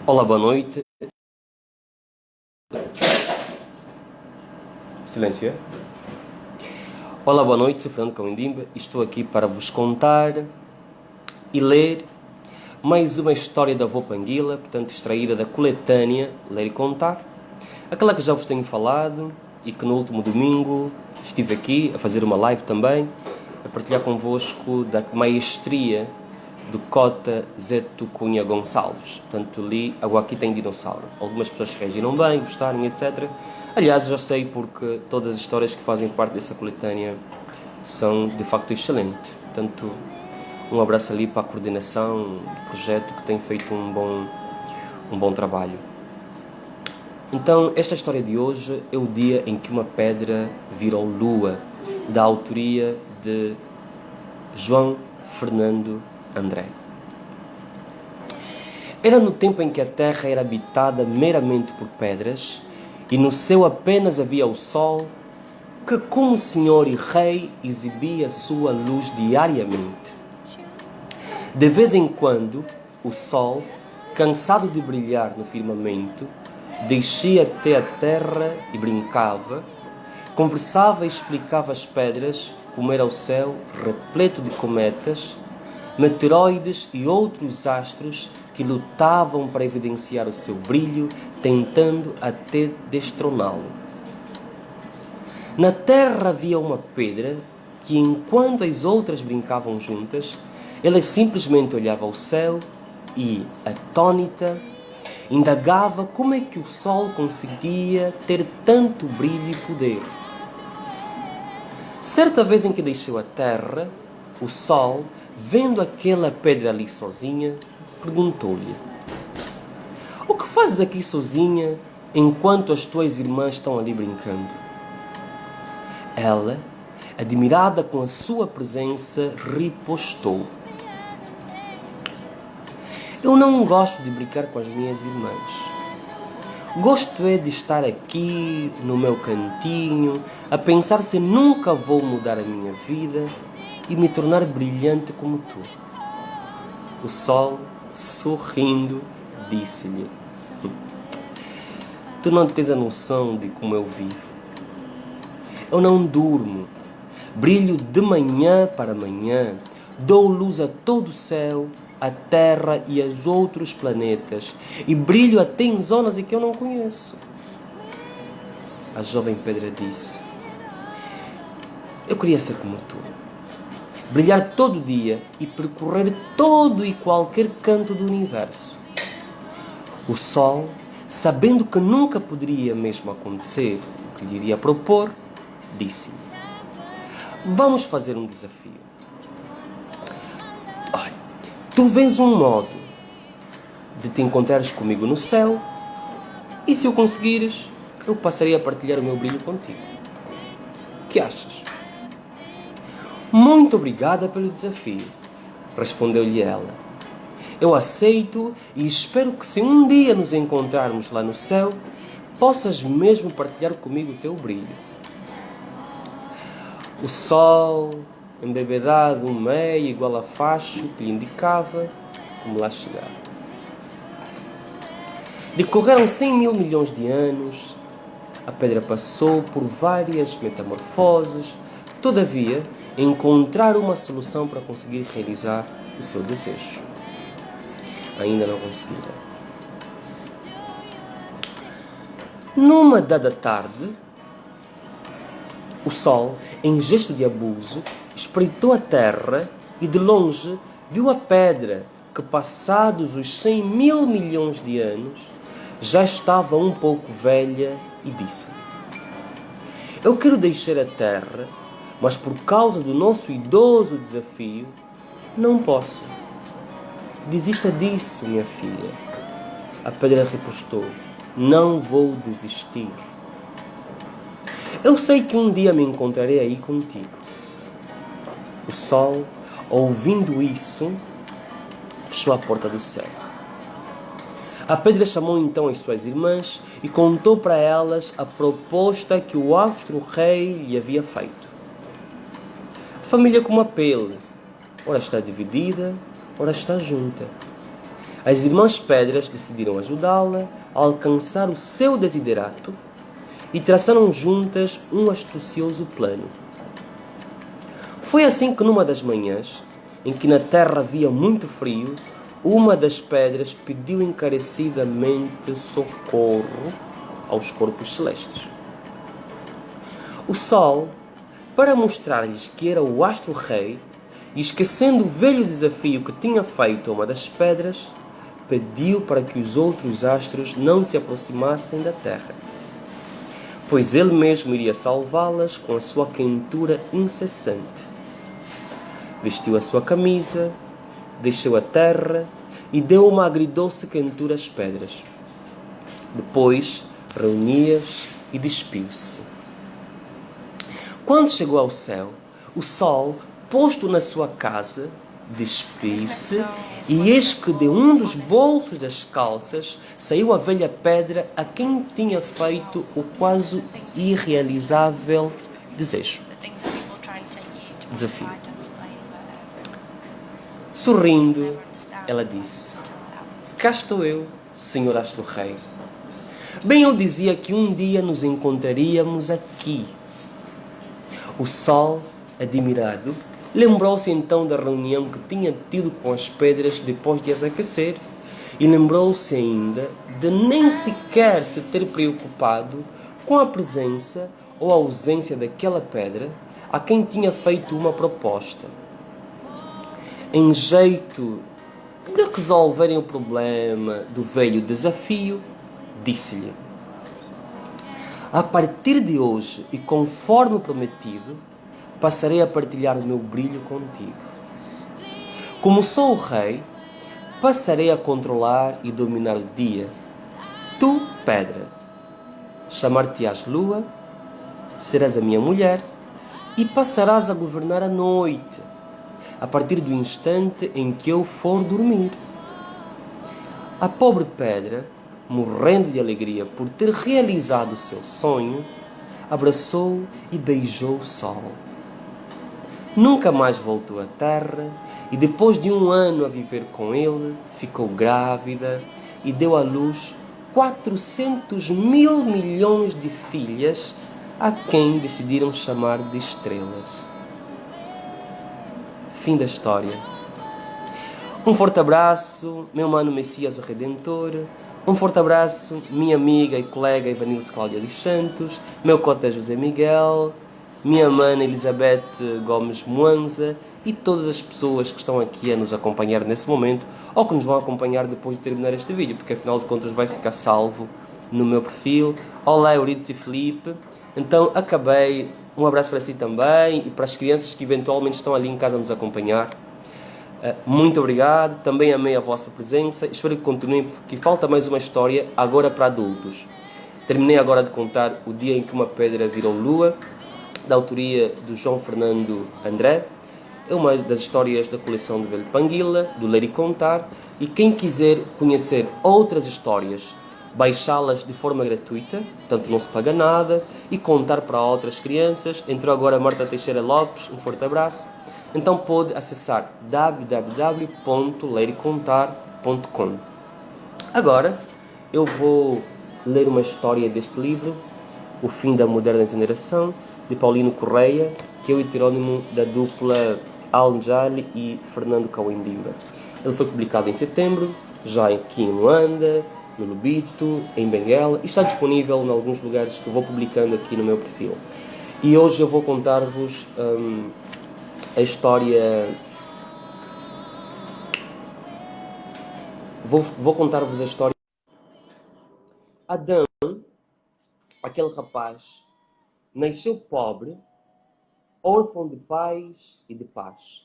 Olá, boa noite. Silêncio. Olá, boa noite, sou Fernando Cauendimba e estou aqui para vos contar e ler mais uma história da avó Panguila, portanto extraída da coletânea Ler e Contar, aquela que já vos tenho falado e que no último domingo estive aqui a fazer uma live também, a partilhar convosco da maestria do Cota Zeto Cunha Gonçalves. Portanto, li Água Aqui Tem Dinossauro. Algumas pessoas reagiram bem, gostaram, etc. Aliás, já sei porque todas as histórias que fazem parte dessa coletânea são de facto excelentes. Portanto, um abraço ali para a coordenação do projeto que tem feito um bom trabalho. Então, esta história de hoje é o dia em que uma pedra virou lua, da autoria de João Fernando André. Era no tempo em que a terra era habitada meramente por pedras e no céu apenas havia o sol, que como senhor e rei exibia sua luz diariamente. De vez em quando, o sol, cansado de brilhar no firmamento, descia até a terra e brincava, conversava e explicava às pedras como era o céu repleto de cometas, meteoroides e outros astros que lutavam para evidenciar o seu brilho, tentando até destroná-lo. Na terra havia uma pedra que, enquanto as outras brincavam juntas, ela simplesmente olhava ao céu e, atônita, indagava como é que o sol conseguia ter tanto brilho e poder. Certa vez em que deixou a terra, o sol, vendo aquela pedra ali sozinha, perguntou-lhe: "O que fazes aqui sozinha enquanto as tuas irmãs estão ali brincando?" Ela, admirada com a sua presença, ripostou: "Eu não gosto de brincar com as minhas irmãs. Gosto é de estar aqui, no meu cantinho, a pensar se nunca vou mudar a minha vida e me tornar brilhante como tu." O sol, sorrindo, disse-lhe: "Tu não tens a noção de como eu vivo. Eu não durmo, brilho de manhã para manhã, dou luz a todo o céu, a terra e aos outros planetas, e brilho até em zonas em que eu não conheço." A jovem pedra disse: "Eu queria ser como tu, brilhar todo dia e percorrer todo e qualquer canto do universo." O sol, sabendo que nunca poderia mesmo acontecer o que lhe iria propor, disse-lhe: "Vamos fazer um desafio. Olha, tu vês um modo de te encontrares comigo no céu, e se o conseguires, eu passarei a partilhar o meu brilho contigo. O que achas?" "Muito obrigada pelo desafio", respondeu-lhe ela. "Eu aceito e espero que, se um dia nos encontrarmos lá no céu, possas mesmo partilhar comigo o teu brilho." O sol, embebedado, um meio igual a facho que lhe indicava como lá chegar. Decorreram 100 mil milhões de anos, a pedra passou por várias metamorfoses, todavia, encontrar uma solução para conseguir realizar o seu desejo. Ainda não conseguira. Numa dada tarde, o sol, em gesto de abuso, espreitou a terra e de longe viu a pedra que, passados os 100 mil milhões de anos, já estava um pouco velha e disse: "Eu quero deixar a terra, mas por causa do nosso idoso desafio, não posso." "Desista disso, minha filha." A pedra repostou: "Não vou desistir. Eu sei que um dia me encontrarei aí contigo." O sol, ouvindo isso, fechou a porta do céu. A pedra chamou então as suas irmãs e contou para elas a proposta que o astro-rei lhe havia feito. A família, como a pele, ora está dividida, ora está junta. As irmãs Pedras decidiram ajudá-la a alcançar o seu desiderato e traçaram juntas um astucioso plano. Foi assim que numa das manhãs, em que na terra havia muito frio, uma das pedras pediu encarecidamente socorro aos corpos celestes. O Sol, para mostrar-lhes que era o astro-rei, e esquecendo o velho desafio que tinha feito a uma das pedras, pediu para que os outros astros não se aproximassem da terra, pois ele mesmo iria salvá-las com a sua quentura incessante. Vestiu a sua camisa, desceu a terra e deu uma agridoce quentura às pedras. Depois reuniu-as e despiu-se. Quando chegou ao céu, o sol, posto na sua casa, despiu-se e eis que de um dos bolsos das calças saiu a velha pedra a quem tinha feito o quase irrealizável desafio. Sorrindo, ela disse: cá estou eu, senhor astro-rei. Bem eu dizia que um dia nos encontraríamos aqui. O sol, admirado, lembrou-se então da reunião que tinha tido com as pedras depois de as aquecer e lembrou-se ainda de nem sequer se ter preocupado com a presença ou a ausência daquela pedra a quem tinha feito uma proposta. Em jeito de resolverem o problema do velho desafio, disse-lhe: a partir de hoje e conforme prometido, passarei a partilhar o meu brilho contigo. Como sou o rei, passarei a controlar e dominar o dia. Tu, pedra, chamar-te-ás lua, serás a minha mulher e passarás a governar a noite, a partir do instante em que eu for dormir. A pobre pedra, morrendo de alegria por ter realizado o seu sonho, abraçou e beijou o sol. Nunca mais voltou à terra e depois de 1 ano a viver com ele, ficou grávida e deu à luz 400 mil milhões de filhas a quem decidiram chamar de estrelas. Fim da história. Um forte abraço, meu mano Messias o Redentor. Um forte abraço, minha amiga e colega Ivanilce Cláudia dos Santos, meu cota José Miguel, minha mana Elizabeth Gomes Moanza e todas as pessoas que estão aqui a nos acompanhar nesse momento ou que nos vão acompanhar depois de terminar este vídeo, porque afinal de contas vai ficar salvo no meu perfil. Olá, Euridice e Felipe. Então, acabei. Um abraço para si também e para as crianças que eventualmente estão ali em casa a nos acompanhar. Muito obrigado, também amei a vossa presença, espero que continuem, porque falta mais uma história agora para adultos. Terminei agora de contar O Dia em que uma Pedra Virou Lua, da autoria do João Fernando André. É uma das histórias da coleção do Velho Panguila, do Ler e Contar, e quem quiser conhecer outras histórias, baixá-las de forma gratuita, portanto não se paga nada, e contar para outras crianças. Entrou agora Marta Teixeira Lopes, um forte abraço. Então pode acessar www.lerecontar.com. Agora eu vou ler uma história deste livro, O Fim da Moderna Geração, de Paulino Correia, que é o heterónimo da dupla Al-Njali e Fernando Kawendimba. Ele foi publicado em setembro, já aqui em Luanda, no Lubito, em Benguela, e está disponível em alguns lugares que eu vou publicando aqui no meu perfil. E hoje eu vou contar-vos a história. Vou contar-vos a história. Adão, aquele rapaz, nasceu pobre, órfão de pais e de paz.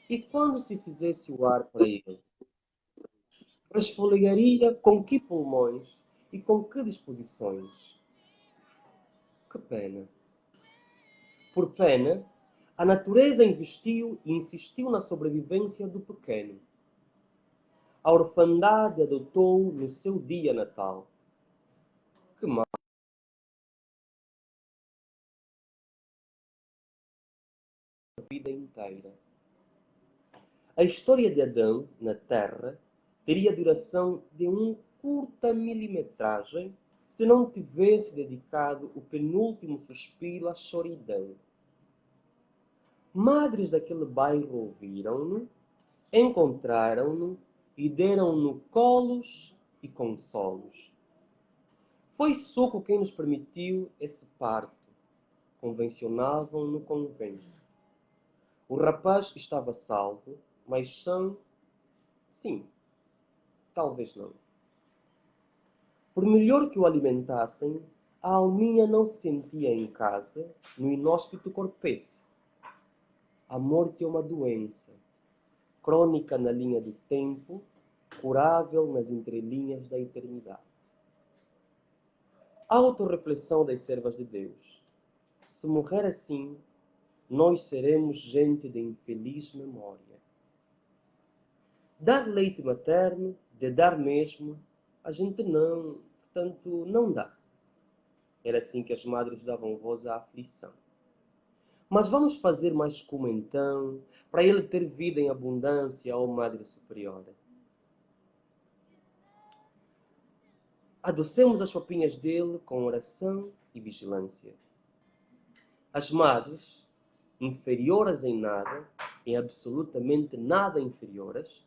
E quando se fizesse o ar para ele, resfolegaria com que pulmões e com que disposições? Que pena. Por pena, a natureza investiu e insistiu na sobrevivência do pequeno. A orfandade adotou no seu dia natal. Que mal. vida inteira. A história de Adão na Terra teria duração de uma curta milimetragem se não tivesse dedicado o penúltimo suspiro à solidão. Madres daquele bairro ouviram-no, encontraram-no e deram-no colos e consolos. Foi Soco quem nos permitiu esse parto. Convencionavam no convento. O rapaz estava salvo, mas são, sim, talvez não. Por melhor que o alimentassem, a alminha não se sentia em casa no inóspito corpete. A morte é uma doença, crônica na linha do tempo, curável nas entrelinhas da eternidade. Autorreflexão das servas de Deus. Se morrer assim, nós seremos gente de infeliz memória. Dar leite materno, de dar mesmo, a gente não, portanto, não dá. Era assim que as madres davam voz à aflição. Mas vamos fazer mais como então, para ele ter vida em abundância, ó Madre Superiora. Adocemos as papinhas dele com oração e vigilância. As madres, inferiores em nada, em absolutamente nada inferiores,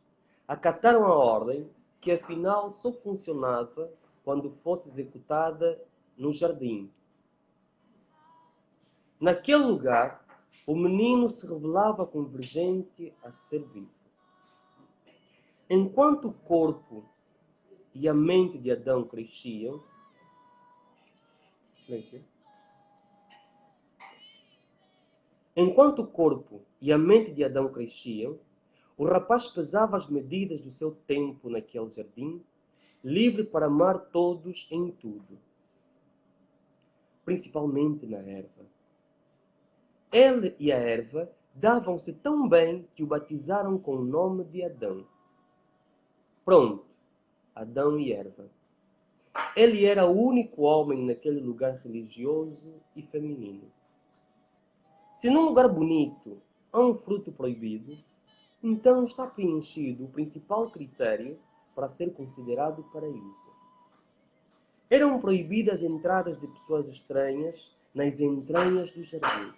acataram a ordem que afinal só funcionava quando fosse executada no jardim. Naquele lugar, o menino se revelava convergente a ser vivo. Enquanto o corpo e a mente de Adão cresciam, Enquanto o corpo e a mente de Adão cresciam, o rapaz pesava as medidas do seu tempo naquele jardim, livre para amar todos em tudo, principalmente na erva. Ele e a erva davam-se tão bem que o batizaram com o nome de Adão. Pronto, Adão e erva. Ele era o único homem naquele lugar religioso e feminino. Se num lugar bonito há um fruto proibido, então está preenchido o principal critério para ser considerado paraíso. Eram proibidas entradas de pessoas estranhas nas entranhas do jardim.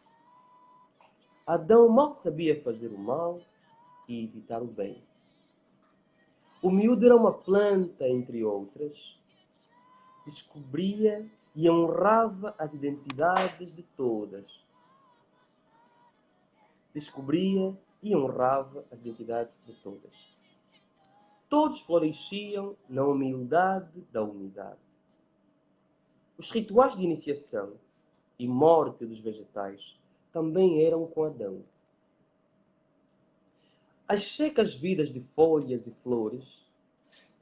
Adão mal sabia fazer o mal e evitar o bem. O miúdo era uma planta, entre outras. Descobria e honrava as identidades de todas. Descobria e honrava as identidades de todas. Todos floresciam na humildade da unidade. Os rituais de iniciação e morte dos vegetais também eram com Adão. As secas vidas de folhas e flores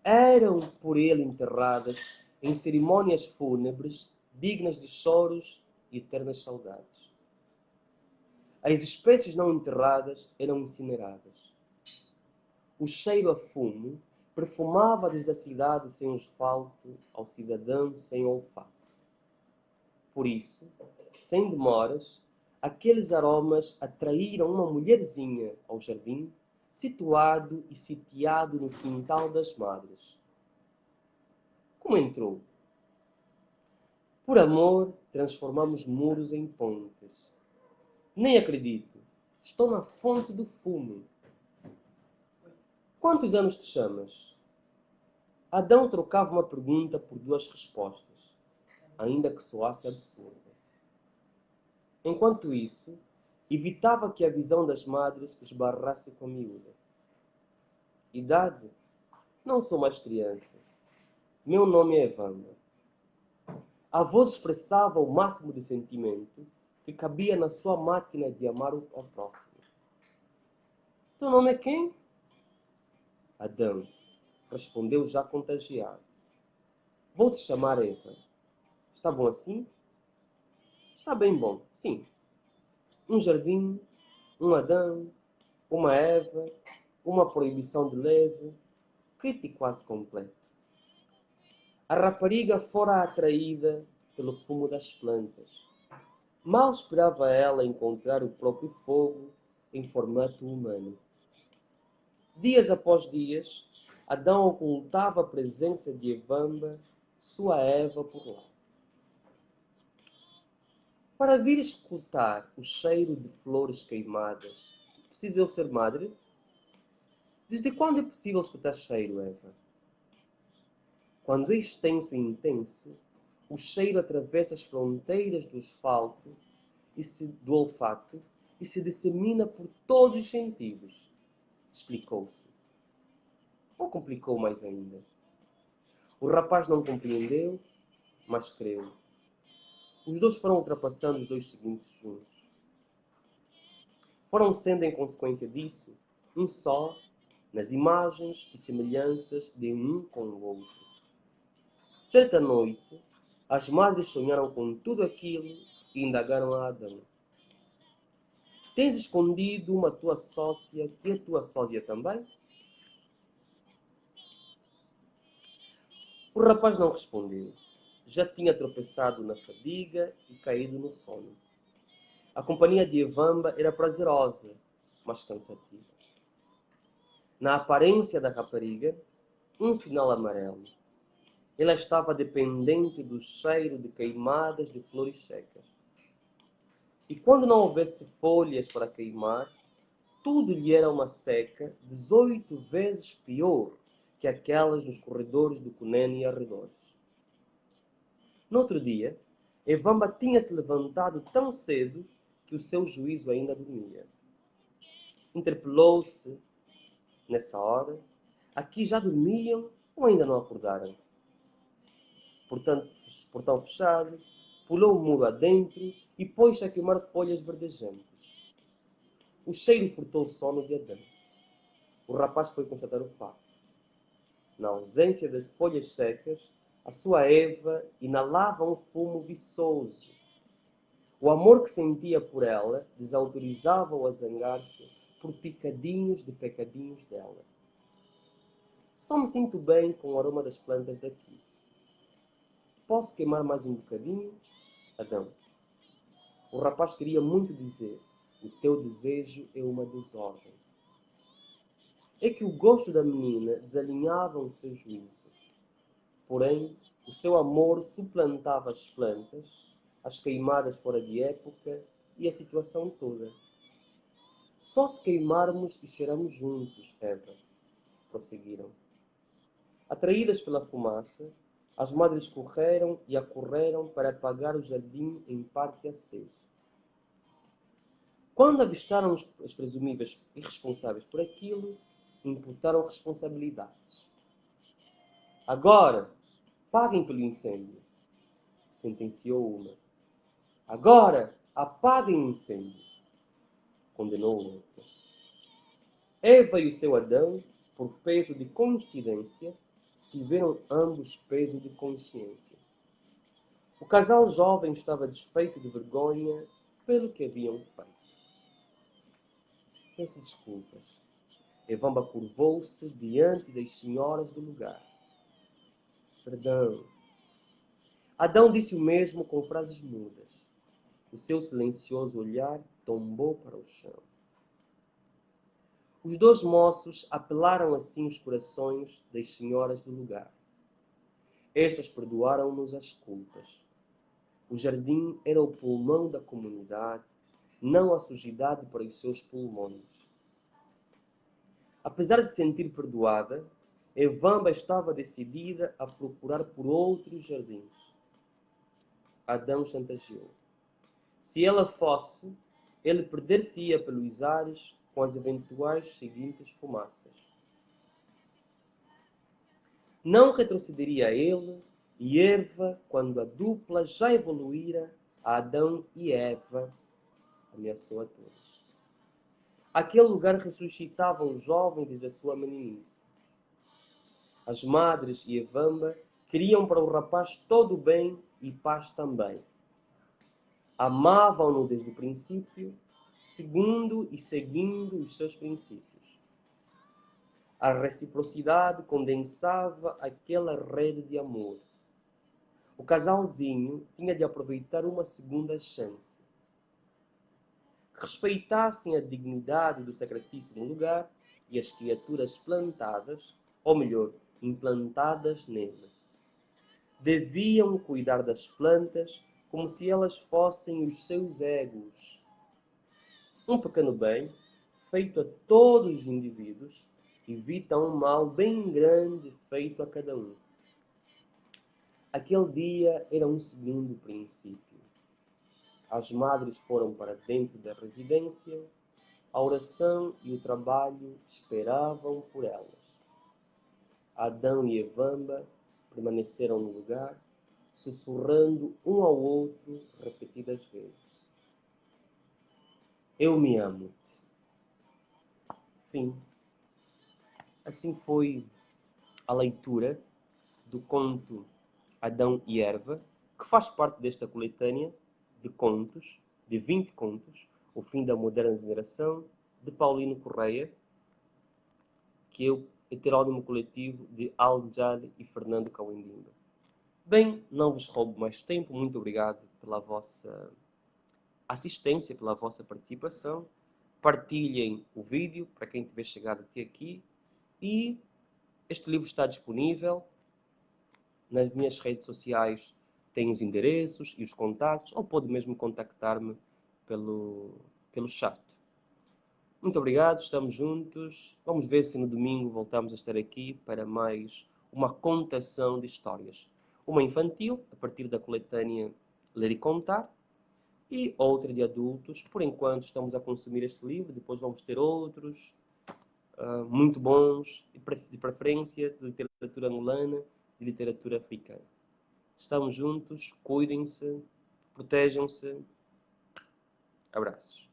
eram por ele enterradas em cerimônias fúnebres dignas de choros e eternas saudades. As espécies não enterradas eram incineradas. O cheiro a fumo perfumava desde a cidade sem asfalto ao cidadão sem olfato. Por isso, sem demoras, aqueles aromas atraíram uma mulherzinha ao jardim, situado e sitiado no quintal das madres. Como entrou? Por amor, transformamos muros em pontes. Nem acredito. Estou na fonte do fumo. Quantos anos te chamas? Adão trocava uma pergunta por duas respostas, ainda que soasse absurda. Enquanto isso, evitava que a visão das madres esbarrasse com a miúda. Idade? Não sou mais criança. Meu nome é Evandra. A voz expressava o máximo de sentimento que cabia na sua máquina de amar ao próximo. Teu nome é quem? Adão, respondeu já contagiado. Vou-te chamar Eva. Está bom assim? Está bem bom, sim. Um jardim, um Adão, uma Eva, uma proibição de leve, kit quase completo. A rapariga fora atraída pelo fumo das plantas. Mal esperava ela encontrar o próprio fogo em formato humano. Dias após dias, Adão ocultava a presença de Evamba, sua Eva, por lá. Para vir escutar o cheiro de flores queimadas, precisa eu ser madre? Desde quando é possível escutar cheiro, Eva? Quando é extenso e intenso, o cheiro atravessa as fronteiras do asfalto do olfato e se dissemina por todos os sentidos. Explicou-se. Ou complicou mais ainda? O rapaz não compreendeu, mas creu. Os dois foram ultrapassando os 2 segundos juntos. Foram sendo, em consequência disso, um só nas imagens e semelhanças de um com o outro. Certa noite, as madres sonharam com tudo aquilo e indagaram a Adão. Tens escondido uma tua sócia que é tua sósia também? O rapaz não respondeu. Já tinha tropeçado na fadiga e caído no sono. A companhia de Evamba era prazerosa, mas cansativa. Na aparência da rapariga, um sinal amarelo. Ela estava dependente do cheiro de queimadas de flores secas. E quando não houvesse folhas para queimar, tudo lhe era uma seca 18 vezes pior que aquelas nos corredores do Cunene e arredores. No outro dia, Evamba tinha-se levantado tão cedo que o seu juízo ainda dormia. Interpelou-se nessa hora. Aqui já dormiam ou ainda não acordaram? Portão fechado, pulou o muro adentro e pôs-se a queimar folhas verdejantes. O cheiro furtou o sono de Adão. O rapaz foi constatar o facto. Na ausência das folhas secas, a sua Eva inalava um fumo viçoso. O amor que sentia por ela desautorizava-o a zangar-se por picadinhos de pecadinhos dela. Só me sinto bem com o aroma das plantas daqui. Posso queimar mais um bocadinho? Adão. O rapaz queria muito dizer: o teu desejo é uma desordem. É que o gosto da menina desalinhava o seu juízo. Porém, o seu amor suplantava as plantas, as queimadas fora de época e a situação toda. Só se queimarmos e cheiramos juntos, Eva, prosseguiram. Atraídas pela fumaça, as madres correram e acorreram para apagar o jardim em parte aceso. Quando avistaram os presumíveis irresponsáveis por aquilo, imputaram responsabilidades. Agora, paguem pelo incêndio, sentenciou uma. Agora, apaguem o incêndio, condenou outra. Eva e o seu Adão, por peso de coincidência, tiveram ambos peso de consciência. O casal jovem estava desfeito de vergonha pelo que haviam feito. Peço desculpas. Evamba curvou-se diante das senhoras do lugar. Perdão. Adão disse o mesmo com frases mudas. O seu silencioso olhar tombou para o chão. Os 2 moços apelaram assim os corações das senhoras do lugar. Estas perdoaram-nos as culpas. O jardim era o pulmão da comunidade, não a sujidade para os seus pulmões. Apesar de se sentir perdoada, Evamba estava decidida a procurar por outros jardins. Adão chantageou. Se ela fosse, ele perder-se-ia pelos ares com as eventuais seguintes fumaças. Não retrocederia ele e Eva quando a dupla já evoluíra a Adão e Eva, ameaçou a todos. Aquele lugar ressuscitava os jovens desde a sua meninice. As madres e Evamba queriam para o rapaz todo o bem e paz também. Amavam-no desde o princípio, segundo e seguindo os seus princípios. A reciprocidade condensava aquela rede de amor. O casalzinho tinha de aproveitar uma segunda chance. que respeitassem a dignidade do sacratíssimo lugar e as criaturas plantadas, ou melhor, implantadas nele. Deviam cuidar das plantas como se elas fossem os seus egos. Um pequeno bem, feito a todos os indivíduos, evita um mal bem grande feito a cada um. Aquele dia era um segundo princípio. As madres foram para dentro da residência, a oração e o trabalho esperavam por elas. Adão e Evamba permaneceram no lugar, sussurrando um ao outro repetidas vezes. Eu me amo-te. Fim. Assim foi a leitura do conto Adão e Erva, que faz parte desta coletânea de contos, de 20 contos, O Fim da Moderna Geração, de Paulino Correia, que é o heterónimo coletivo de Al-Jali e Fernando Cauendimba. Bem, não vos roubo mais tempo, muito obrigado pela vossa assistência, pela vossa participação. Partilhem o vídeo para quem tiver chegado até aqui e este livro está disponível nas minhas redes sociais, tem os endereços e os contactos, ou pode mesmo contactar-me pelo chat. Muito obrigado, estamos juntos. Vamos ver se no domingo voltamos a estar aqui para mais uma contação de histórias. Uma infantil, a partir da coletânea Ler e Contar, e outra de adultos. Por enquanto estamos a consumir este livro, depois vamos ter outros muito bons, de preferência de literatura angolana, de literatura africana. Estamos juntos, cuidem-se, protejam-se. Abraços.